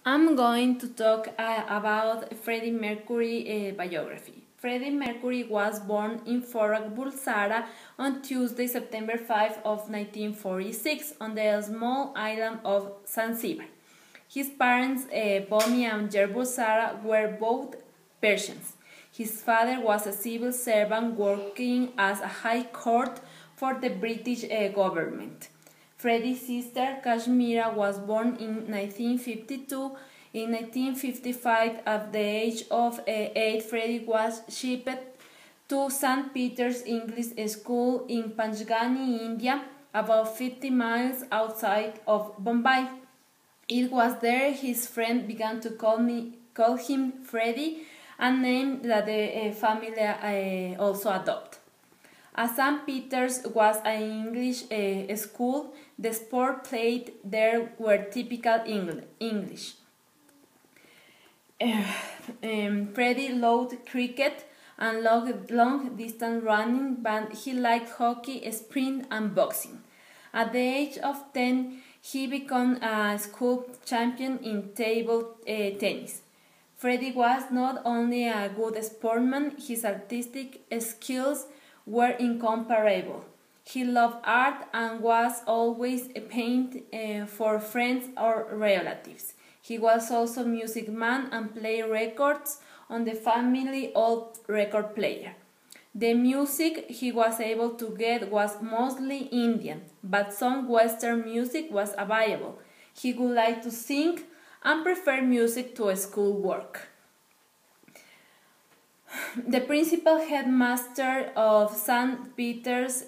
I'm going to talk about Freddie Mercury biography. Freddie Mercury was born in Forak, Bulsara on Tuesday, September 5 of 1946 on the small island of Zanzibar. His parents, Bomi and Jer Bulsara, were both Persians. His father was a civil servant working as a high court for the British government. Freddie's sister, Kashmira, was born in 1952. In 1955, at the age of 8, Freddie was shipped to St. Peter's English School in Panchgani, India, about 50 miles outside of Bombay. It was there his friend began to call him Freddy, a name that the family also adopted. As St. Peter's was an English school, the sport played there were typical English. Freddie loved cricket and long-distance running, but he liked hockey, sprint, and boxing. At the age of 10, he became a school champion in table tennis. Freddie was not only a good sportsman, his artistic skills were incomparable. He loved art and was always painting for friends or relatives. He was also a music man and played records on the family old record player. The music he was able to get was mostly Indian, but some Western music was available. He would like to sing and prefer music to schoolwork. The principal headmaster of St. Peter's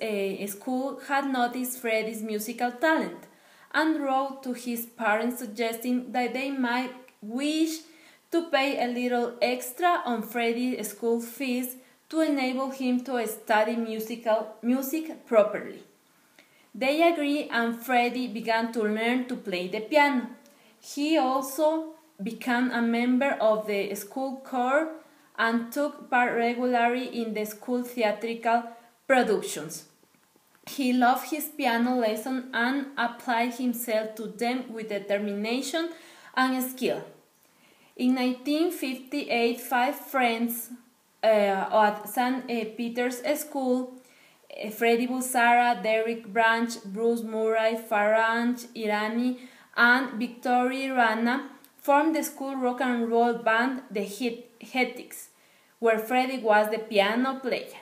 School had noticed Freddie's musical talent and wrote to his parents suggesting that they might wish to pay a little extra on Freddie's school fees to enable him to study music properly. They agreed and Freddie began to learn to play the piano. He also became a member of the school choir and took part regularly in the school theatrical productions. He loved his piano lessons and applied himself to them with determination and skill. In 1958, 5 friends at St. Peter's School, Freddie Bulsara, Derek Branch, Bruce Murray, Faraj Irani, and Victoria Rana, formed the school rock and roll band The Hetics, where Freddie was the piano player.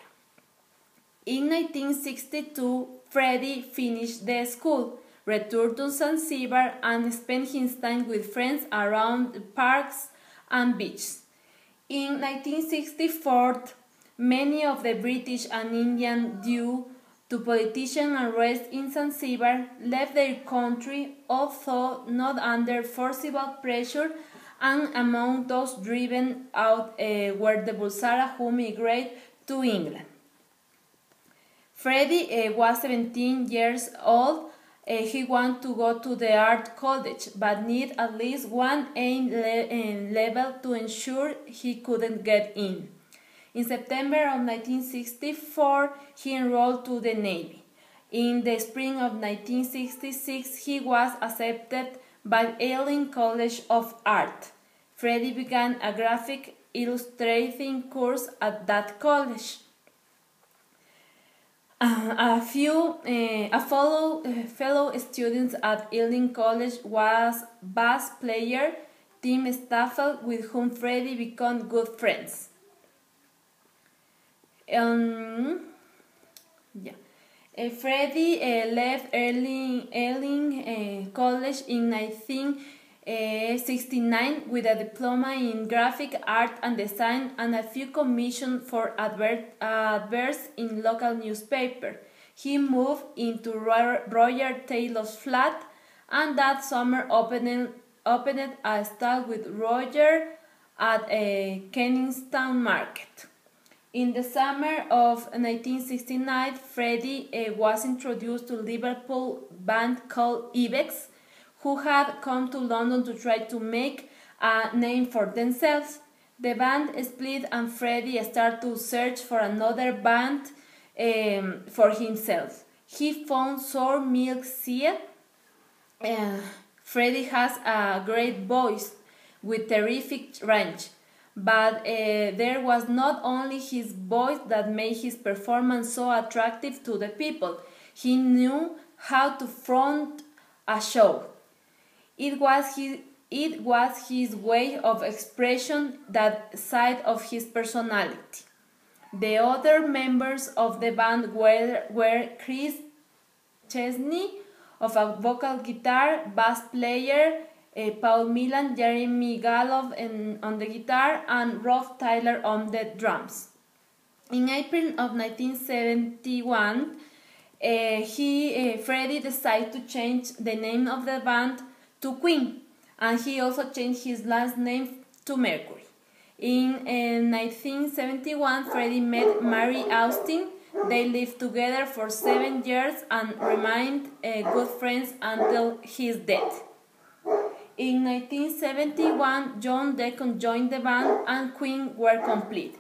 In 1962, Freddie finished the school, returned to Zanzibar, and spent his time with friends around the parks and beaches. In 1964, many of the British and Indian, due to politician unrest in Zanzibar, left their country, although not under forcible pressure, and among those driven out were the Bulsara who migrated to England. Freddie was 17 years old. He wanted to go to the art college, but needed at least one A level to ensure he couldn't get in. In September of 1964, he enrolled to the Navy. In the spring of 1966, he was accepted by Ealing College of Art. Freddie began a graphic illustrating course at that college. Fellow students at Ealing College was bass player Tim Staffel, with whom Freddie became good friends. Freddie left Ealing College in 1969 with a diploma in graphic art and design and a few commissions for adverts in local newspaper. He moved into Roger Taylor's flat, and that summer opened a stall with Roger at Kensington Market. In the summer of 1969, Freddie was introduced to a Liverpool band called Ibex, who had come to London to try to make a name for themselves. The band split and Freddie started to search for another band for himself. He found Sour Milk Sea. Freddie has a great voice, with terrific range. But there was not only his voice that made his performance so attractive to the people. He knew how to front a show. It was his way of expression, that side of his personality. The other members of the band were Chris Chesney of a vocal guitar, bass player, Paul Milan, Jeremy Galov on the guitar, and Rob Tyler on the drums. In April of 1971, Freddy decided to change the name of the band to Queen, and he also changed his last name to Mercury. In 1971, Freddy met Mary Austin. They lived together for 7 years and remained good friends until his death. In 1971, John Deacon joined the band and Queen were complete.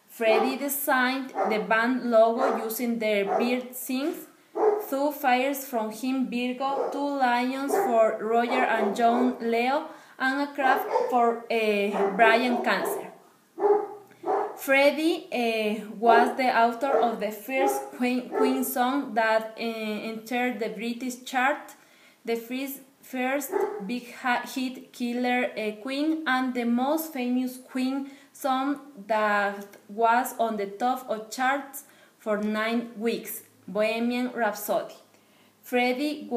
Freddy designed the band logo using their bird sings, 2 fires from him Virgo, 2 lions for Roger and John Leo, and a crab for Brian Cancer. Freddy was the author of the first Queen song that entered the British chart, the first big hit Killer Queen, and the most famous Queen song that was on the top of charts for 9 weeks, Bohemian Rhapsody. Freddy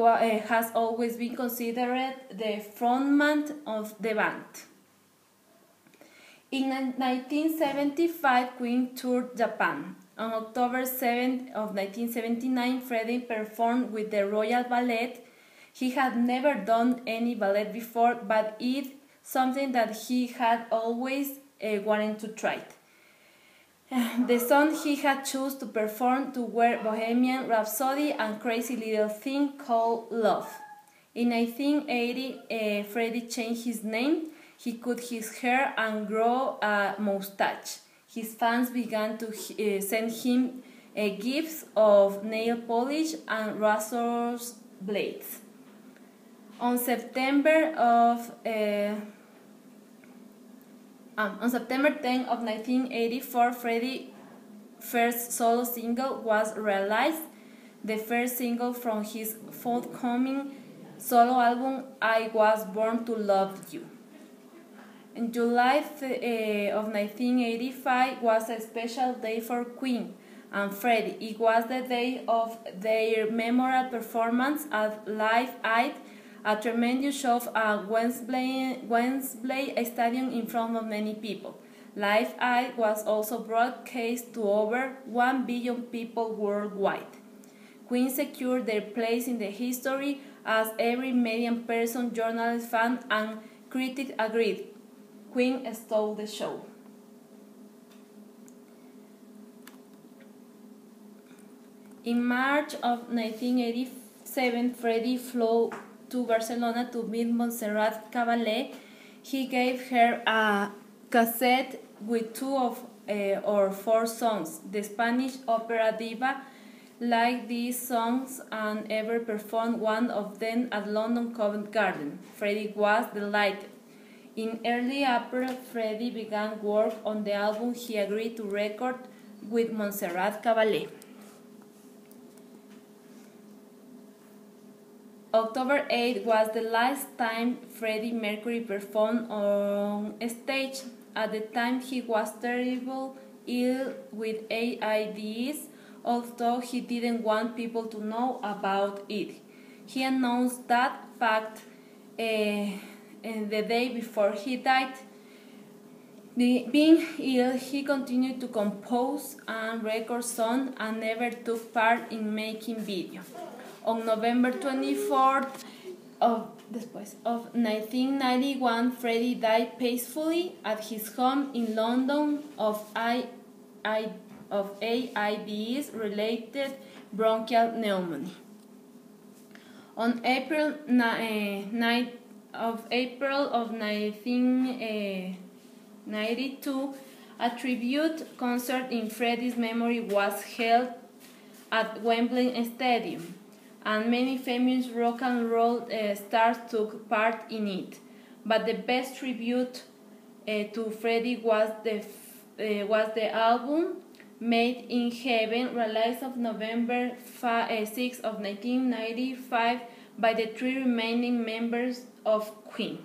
has always been considered the frontman of the band. In 1975, Queen toured Japan. On October 7 of 1979, Freddy performed with the Royal Ballet. He had never done any ballet before, but it's something that he had always wanted to try. The songs he had chosen to perform were Bohemian Rhapsody and Crazy Little Thing Called Love. In 1980, Freddy changed his name. He cut his hair and grew a mustache. His fans began to send him gifts of nail polish and razor blades. On September 10 of 1984, Freddy's first solo single was released, the first single from his forthcoming solo album, I Was Born to Love You. In July of 1985 was a special day for Queen and Freddy. It was the day of their memorable performance at Live Aid, a tremendous show at Wembley Stadium in front of many people. Live Aid was also broadcast to over 1 billion people worldwide. Queen secured their place in the history as every media person, journalist, fan, and critic agreed. Queen stole the show. In March of 1987, Freddy flew to Barcelona to meet Montserrat Caballé. He gave her a cassette with 2 or 4 songs. The Spanish opera diva liked these songs and ever performed one of them at London Covent Garden. Freddy was delighted. In early April, Freddy began work on the album he agreed to record with Montserrat Caballé. October 8 was the last time Freddie Mercury performed on stage. At the time, he was terribly ill with AIDS, although he didn't want people to know about it. He announced that fact the day before he died. Being ill, he continued to compose and record songs and never took part in making videos. On November 24th of 1991, Freddy died peacefully at his home in London of AIDS-related bronchial pneumonia. On April 9 of 1992, a tribute concert in Freddy's memory was held at Wembley Stadium, and many famous rock and roll stars took part in it. but the best tribute to Freddy was the album Made in Heaven, released on November 6 of 1995 by the three remaining members of Queen.